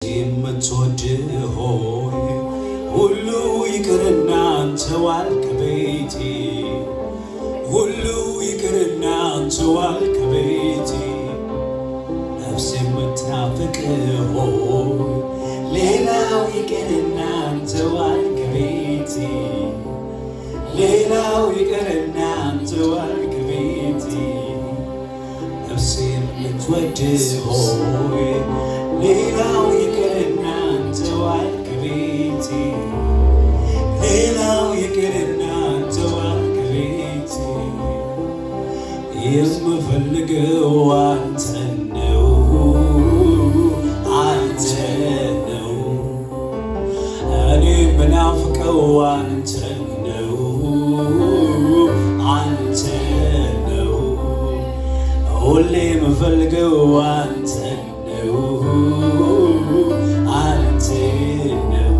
የምትወድ ሆይ ሁሉ ይቅርና አንተዋል ከቤቴ ሁሉ ይቅርና አንተዋል ከቤቴ ነፍሴ የምትናፍቅ ሆይ ሌላው ይቅርና አንተዋል ከቤቴ ሌላው ይቅርና አንተዋል ከቤቴ ነፍሴ የምትወድ ሆይ ሌላው ይቅርና አንተዋል ከቤቴ ሌላው ይቅርና አንተዋል ከቤቴ የምፈልገው አንተን ነው አንተን ነው እኔ ምናፍቀው አንተን ነው አንተን ነው ሁሌ የምፈልገው አንተን ነው አንተ ነው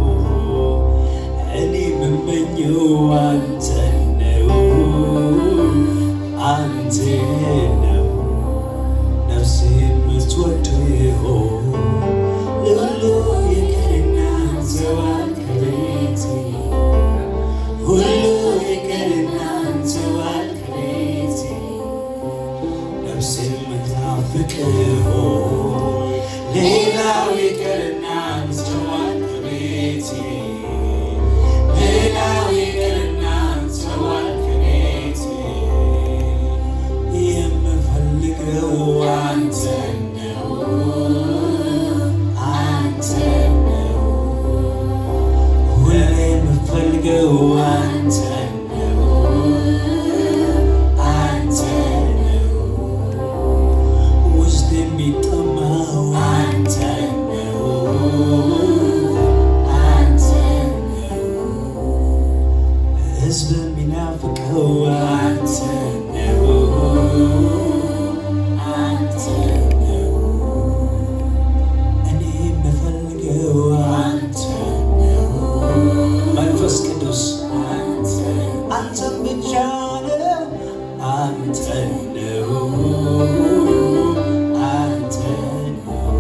እኔ የምመኘው አንተ ነው አንተ ነው ነፍሴ የምትወድህ ሁሉ ይቅርና አንተዋል ከቤቴ ሁሉ ይቅርና አንተዋል ከቤቴ ነፍሴ የምትናፍቅህ ሌላው ይቅርና አንተዋል ከቤቴ ሌላው ይቅርና አንተዋል ከቤቴ የምፈልገው አንተን ነው አንተን ነው ሁሌ የምፈልገው አንተን ነው አንተን ነው ውስጥ የሚጠማው አንተን ነው አንተን ነው ሕዝብ የሚናፍቀው አንተን ነው አንተን ነው እኔ የምፈልገው አንተን ነው መንፈስ ቅዱስ አንተን ብቻ ነው አንተን ነው አንተን ነው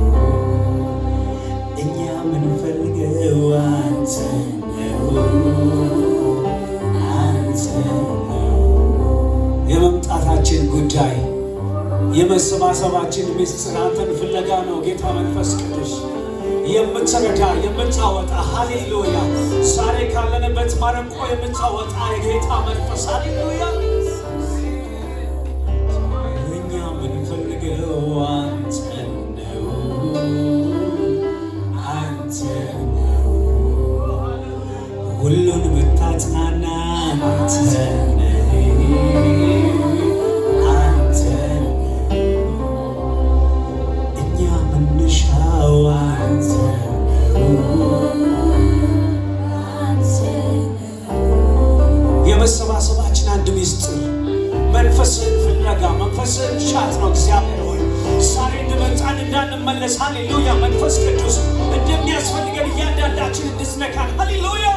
እኛ የምንፈልገው አንተን ነው አንተን ነው የመምጣታችን ጉዳይ የመሰባሰባችን ምስጢር አንተን ፍለጋ ነው ጌታ መንፈስ ቅዱስ የምትረዳ የምታወጣ ሃሌሉያ ዛሬ ካለንበት ማረቆ የምታወጣ የጌታ መንፈስ ሃሌሉያ እኛ የምንፈልገው አንተን ነው አንተን ነው ሁሉን ብታጽናና አንተን ነህ አንተን እኛ የምንሻው አንተን ነው የመሰባሰባችን አንድ ምስጢር መንፈስህን ፍለጋ መንፈስህን ሻት ነው እግዚአብሔር ሆይ ዛሬ እንደመጣን እንዳንመለስ ሃሌሉያ መንፈስ ቅዱስ እንደሚያስፈልገን እያንዳንዳችን እንድትነካን ሃሌሉያ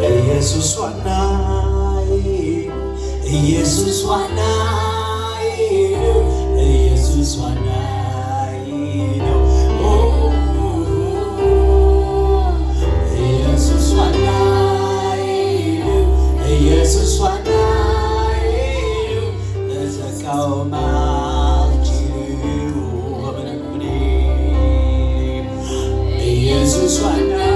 ኢየሱስ ዋናዬ ኢየሱስ ዋናዬ ኢየሱስ ዋናዬ ነው ኢየሱስ ዋናዬ ኢየሱስ ዋናዬ ለዘቃው ማልችው በምንም እኔ ኢየሱስ ዋናዬ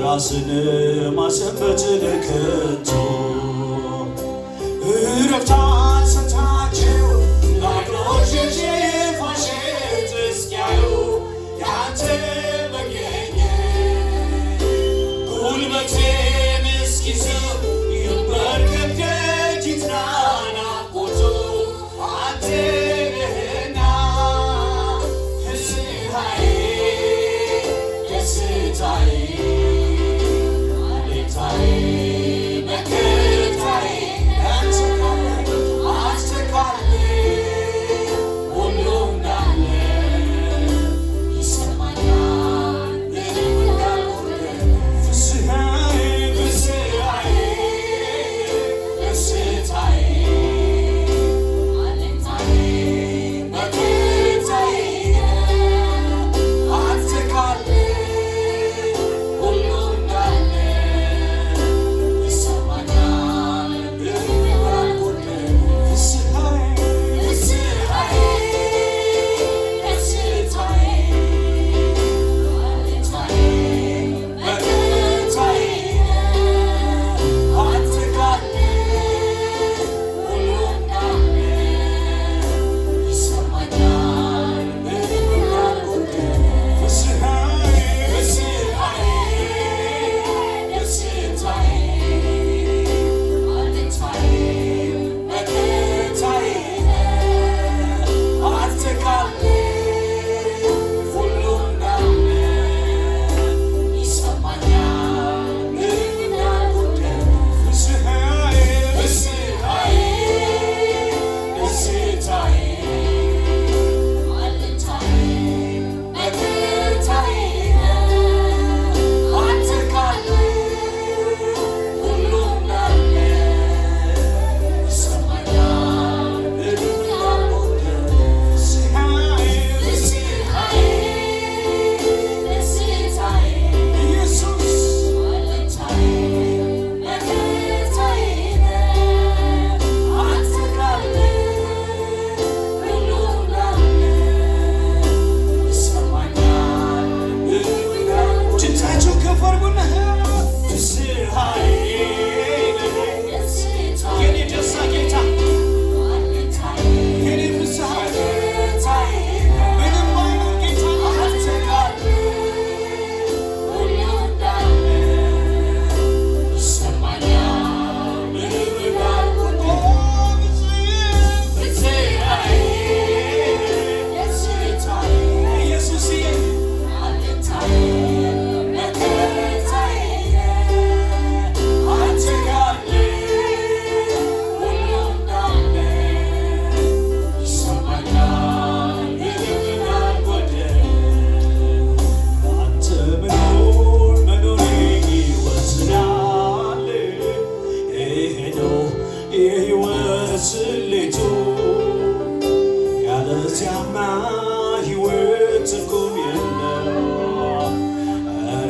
ራስን ማሰበት ለከቶ እረፍታን ሰታቸው ላይኖች ፋሽት እስኪያዩ ያንተ መገኘት ጉልበቴም እስኪዝል ይንበርከክ ደጅ ይጽናና ናፍቆቱ አንተ ነህና ፍስሐዬ ደስታዬ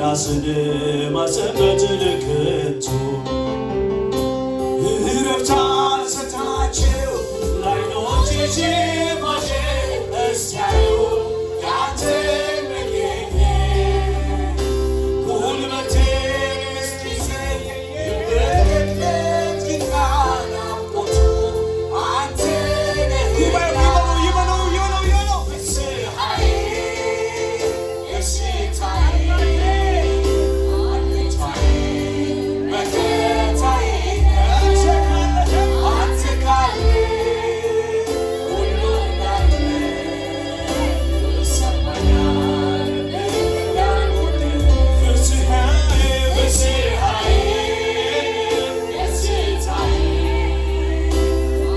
ራስን ማሰበት ልክቱ እረፍት አልሰጣቸው ላይኖች ጅማሽ እስያዩ ያንተን መገኘት ጉልበቴን እስኪዝል ይበረከት ጌታ ናፍቆቱ አንተ ነህ። ይበለው ፍስሐዬ ደስታዬ አለኝታዬ መከታዬ አንተ ካለ ሁሉ እንዳለ ይሰማኛል እንዳልጎድል ፍስሐዬ ደስታዬ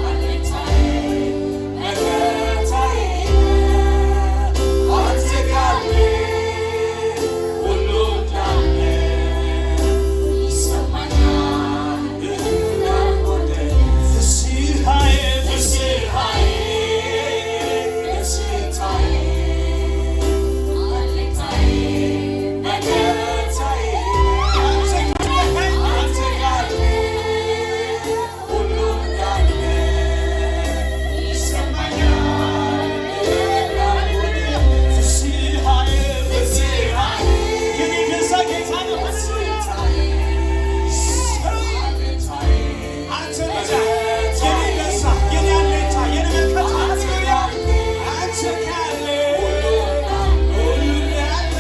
አለኝታዬ መከታዬ አንተ ካለ ሁሉ እንዳለ ይሰማኛል እንዳልጎድል ፍስሐዬ ደስታዬ አለኝታዬ መከታዬ አንተ ካለ ሁሉ እንዳለ ይሰማኛል እንዳልጎድል ፍስሐዬ የኔ ገዛ ጌታ ነው። አንተ ብቻ የኔ ገዛ የኔ አለኝታ የኔ መከታ አንተ ካለ ሁሉ እንዳለ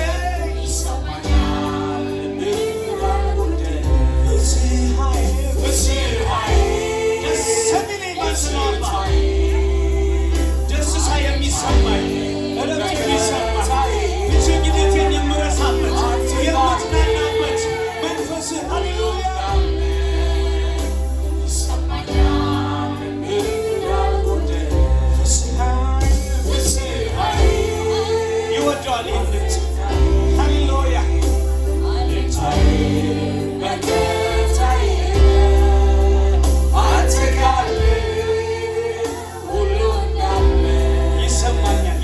ይሰማኛል እንዳልጎድል ፍስሐዬ ደስ የሚለኝ መልስ ነው አባ ደስታ የሚሰማኝ እረፍት የሚሰማኝ ብቸኝነቴን የምረሳበት የምጽናናበት መንፈስህ ሃሌሉያ ይሰማኛል እንዳልጎድል ፍስሐዬ ይወደዋል ይህን ድምፅ ሃሌሉያ አለኝታዬ መከታዬ አንተ ካለ ሁሉ እንዳለ ይሰማኛል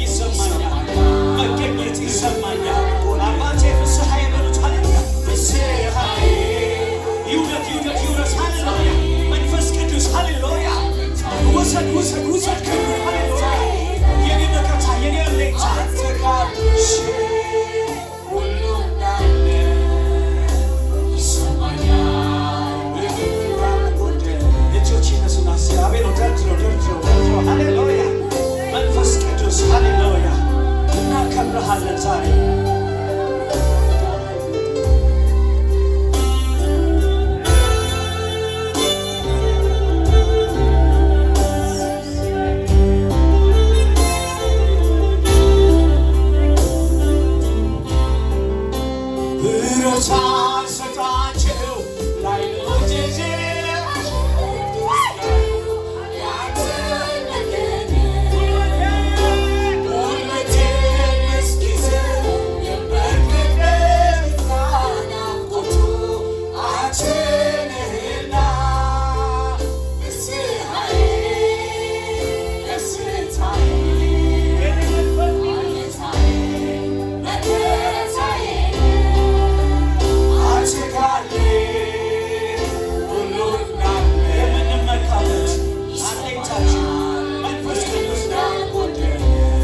መገኘት ይሰማኛል። አባቴ ፍስሐዬ በሉት ሃሌሉያ ፍስሐዬ ይውደድ ሃሌሉያ መንፈስ ቅዱስ ሃሌሉያ ውሰድ ክብር ሃሌሉያ የኔ መከታ የኔ አለኝታ አንተ ካለ ሁሉ እንዳለ ይሰማኛል እንዳልጎድል እጆች ይነሱና አቤት ደርድረው ሃሌሉያ መንፈስ ቅዱስ ሃሌሉያ እናከብርሃለን ዛሬ እረፍት አልሰጣቸው ላይኖች ጅማሽ ጉልበቴን እስኪዝል ይበረከት ጌታ ናፍቆቱ አንተ ነህና ፍስሐዬ ደስታዬ አለኝታዬ መከታዬ አንተ ካለ ሁሉ እንዳለ የምንመካበት አለኝታችን መንፈስ ቅዱስ እንዳልጎድል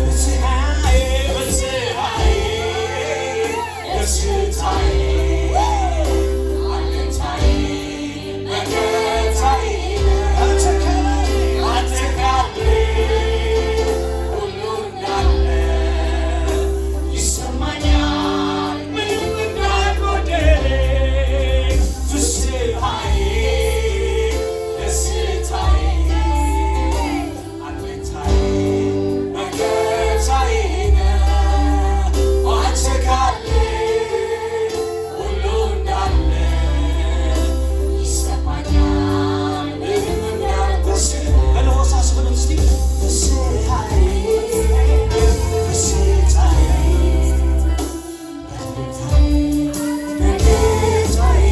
ፍስሐዬ ደስታዬ አለኝታዬ መከታዬ አንተ ካለ ሁሉ እንዳለ ይሰማኛል ምንም እንዳልጎድል ፍስሐዬ ደስታዬ አለኝታዬ መከታዬ አንተ ካለ ሁሉ እንዳለ ይሰማኛል ምንም እንዳልጎድል በለሆሳስ በሉት እስቲ ፍስሐዬ ደስታዬ መከታዬ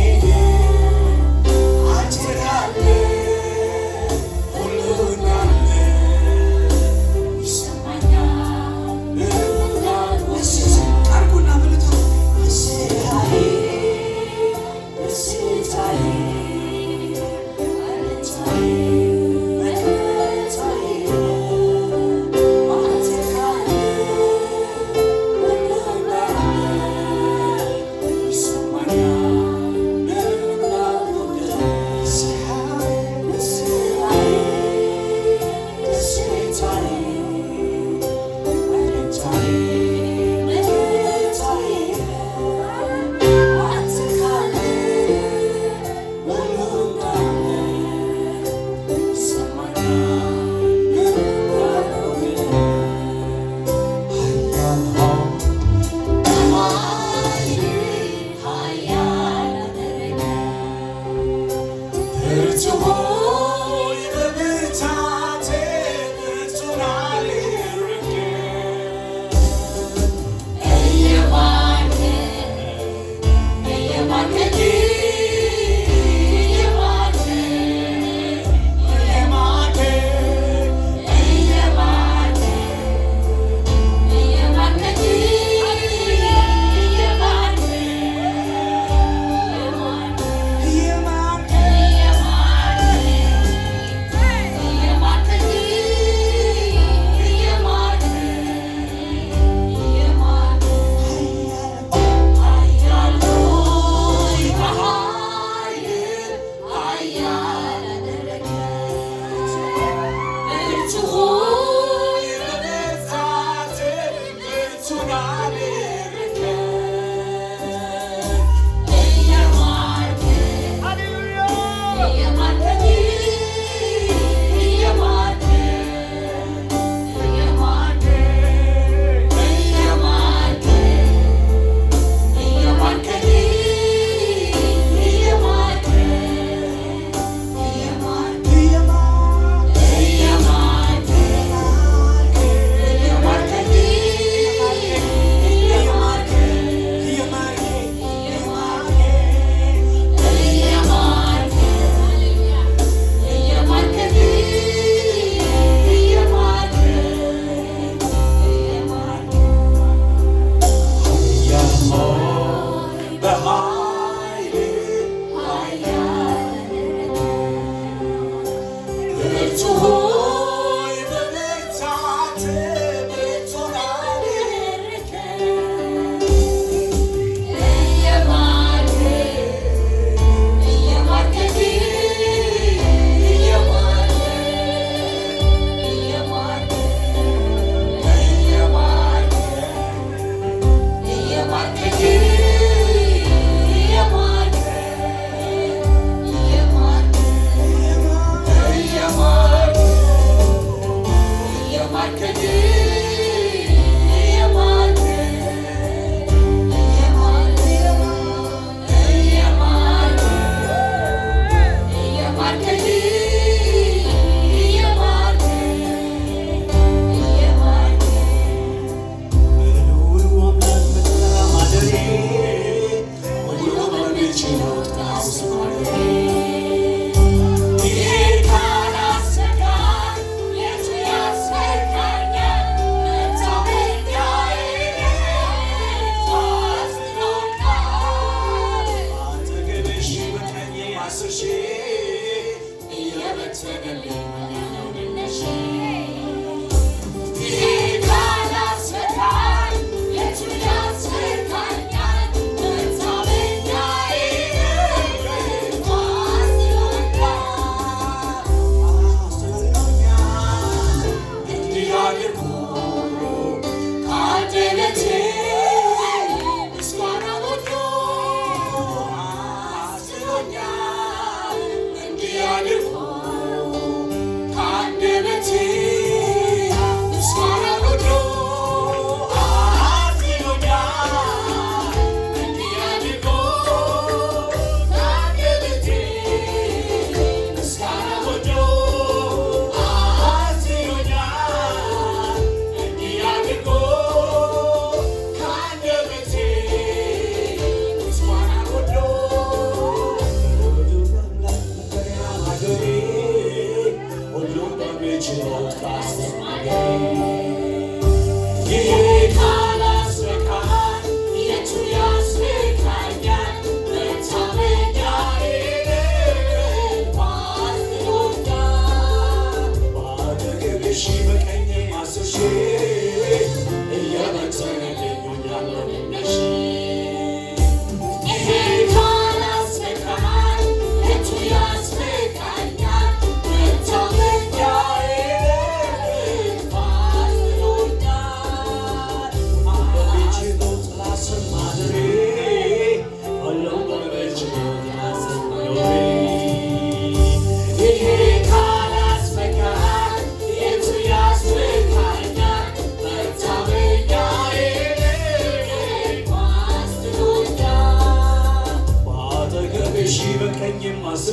በሚችለው ጥላ ውስጥ ማደሬ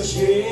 Yeah.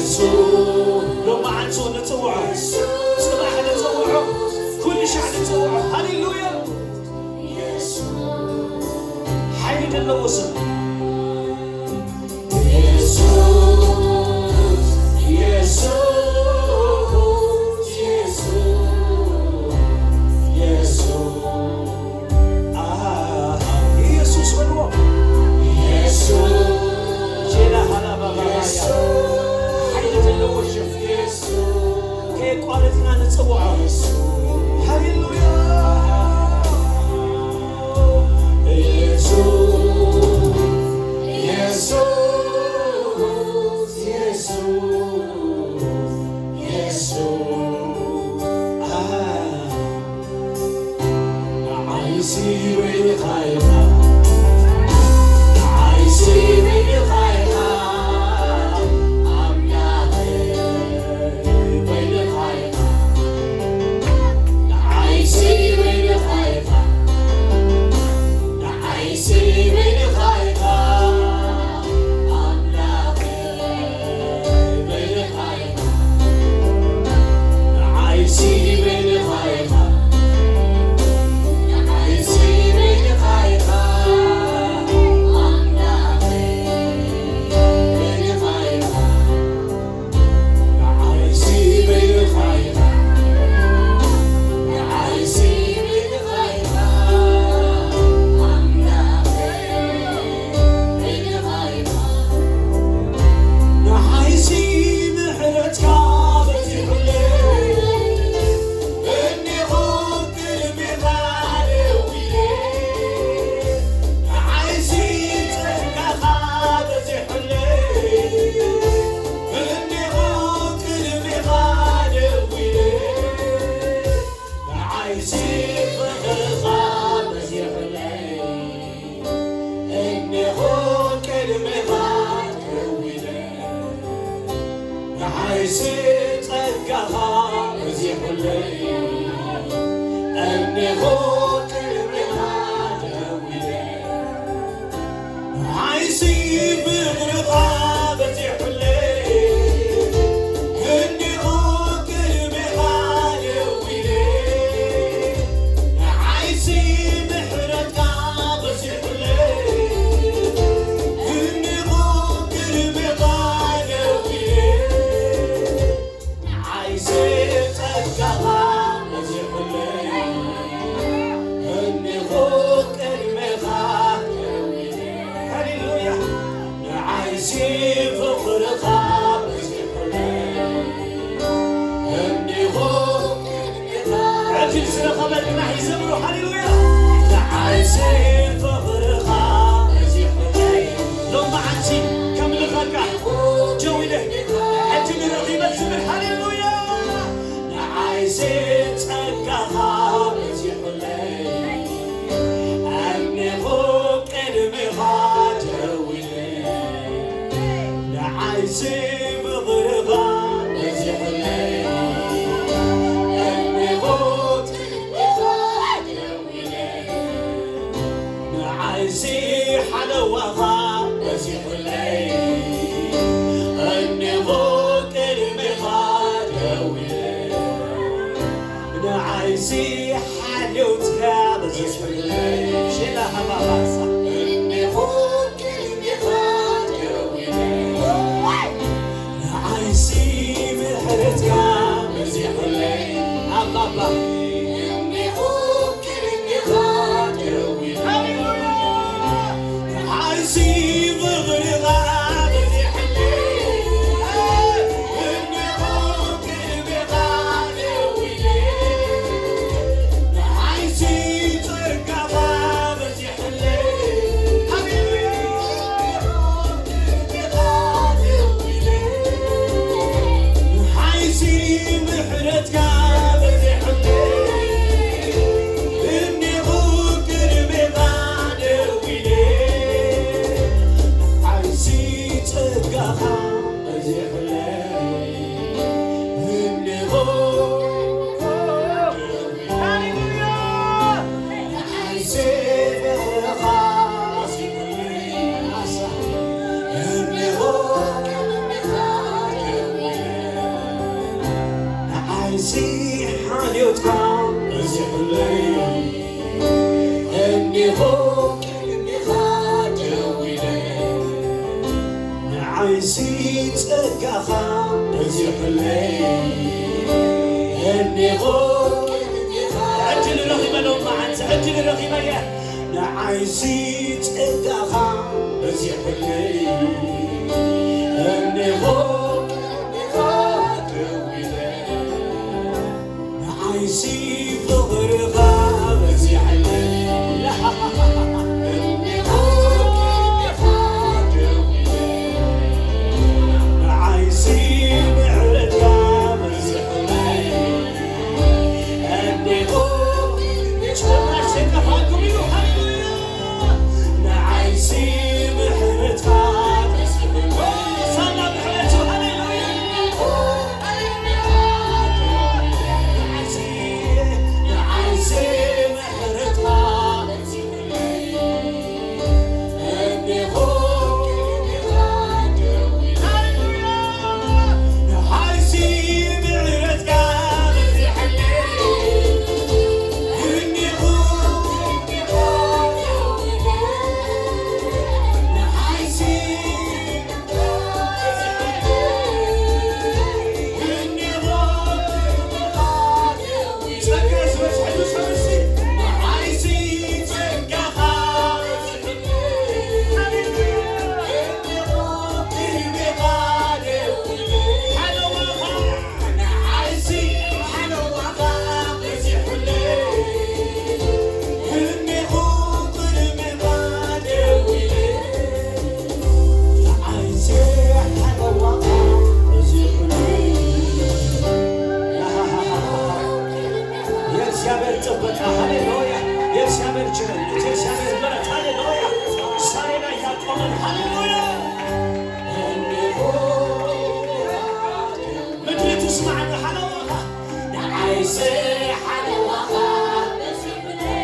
لو ما عنده نتوعه صباح نتوعه كل شعب نتوعه هللويا حين اللوصل قالتنا نتوعه هللويا يسوع يسوع يسوع يسوع عايزي وين خايفة عايزي وين خايفة ጸጋኻ በዚሕለይ እኔሆ ዕድል ረኺበ ሎ መዓንተ ዕድል ረኺበ እየ ንዓይሲ ጸጋኻ በዚሕለይ እኔሆ ደው ኢለ ንዓይሲ ፍቕርኻ በዚሕለይ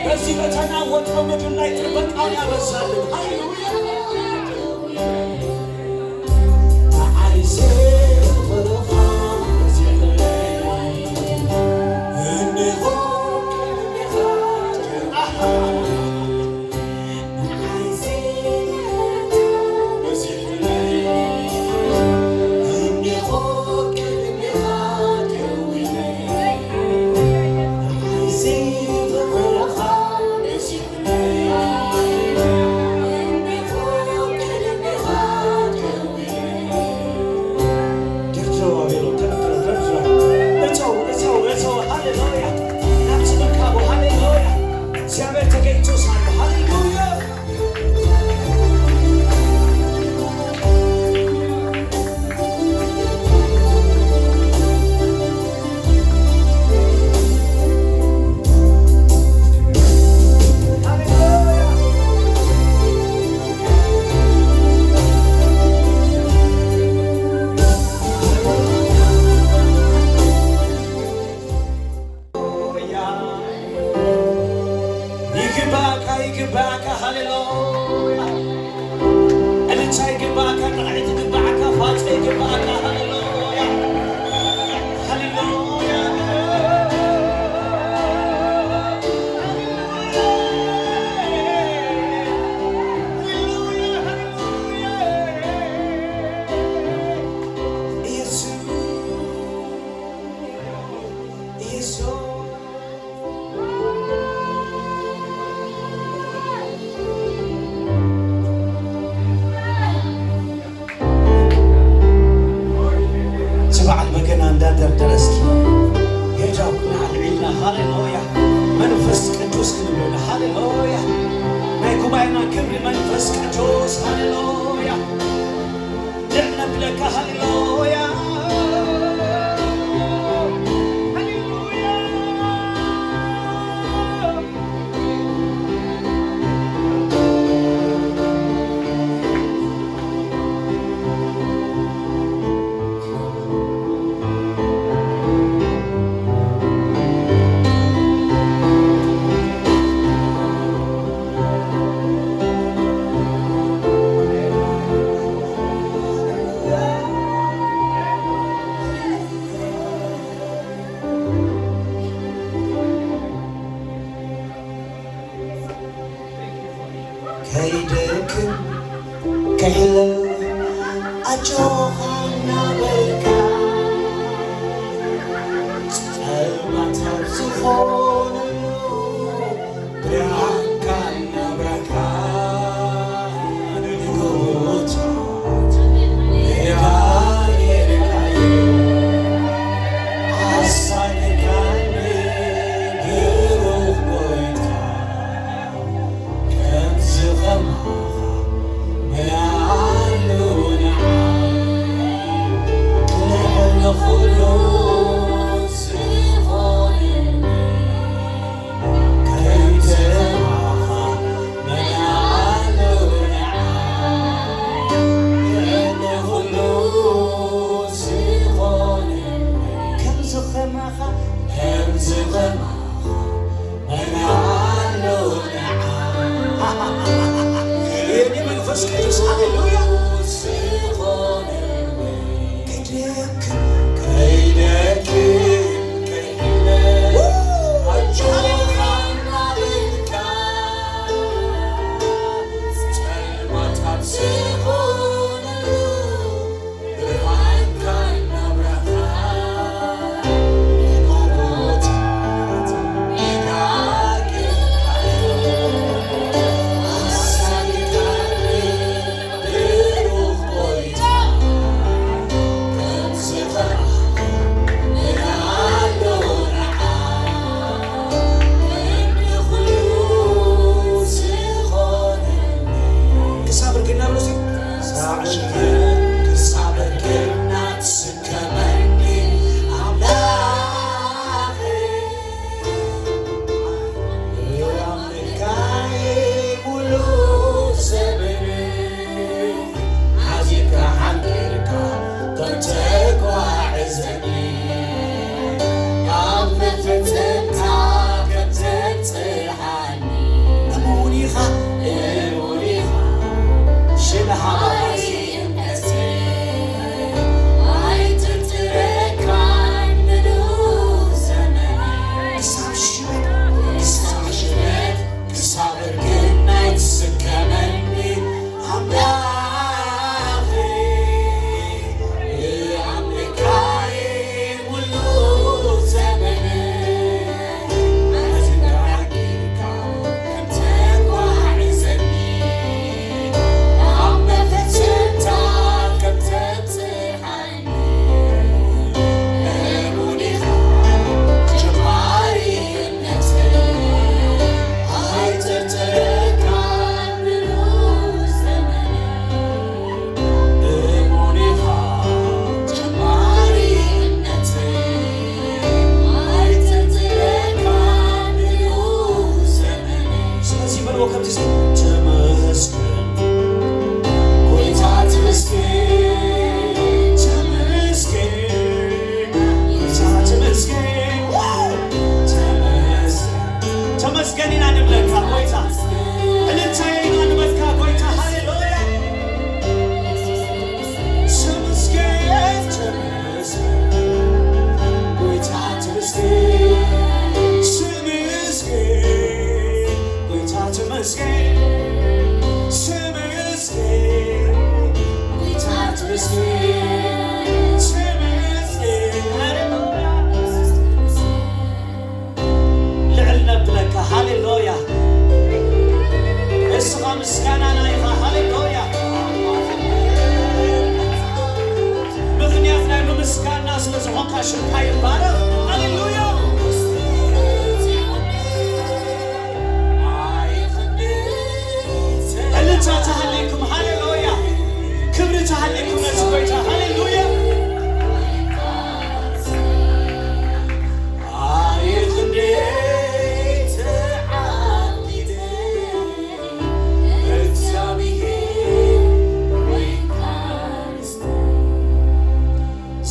በዚህ በተናወጠው ምድር ላይ ጥበቃውን ያበዛልን። ሃሌሉያ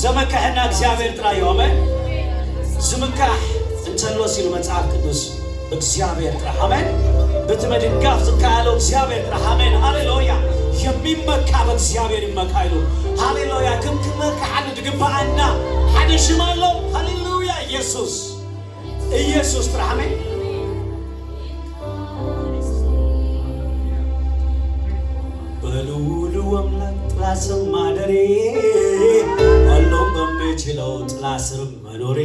ዘመካህና እግዚአብሔር ጥራዩ አሜን ዝምካህ እንተሎ ሲሉ መጽሐፍ ቅዱስ እግዚአብሔር ጥራ አሜን በተመድጋፍ ዝካለው እግዚአብሔር ጥራ አሜን ሃሌሉያ የሚመካ በእግዚአብሔር ይመካሉ ሃሌሉያ ከምከመካ አንድ ድግባአና ሐዲሽማሎ ሃሌሉያ ኢየሱስ ጥራ አሜን በሉሉ ወምላክ ጥላስም ማደሬ አሎም በሚችለው ጥላ ስር መኖሬ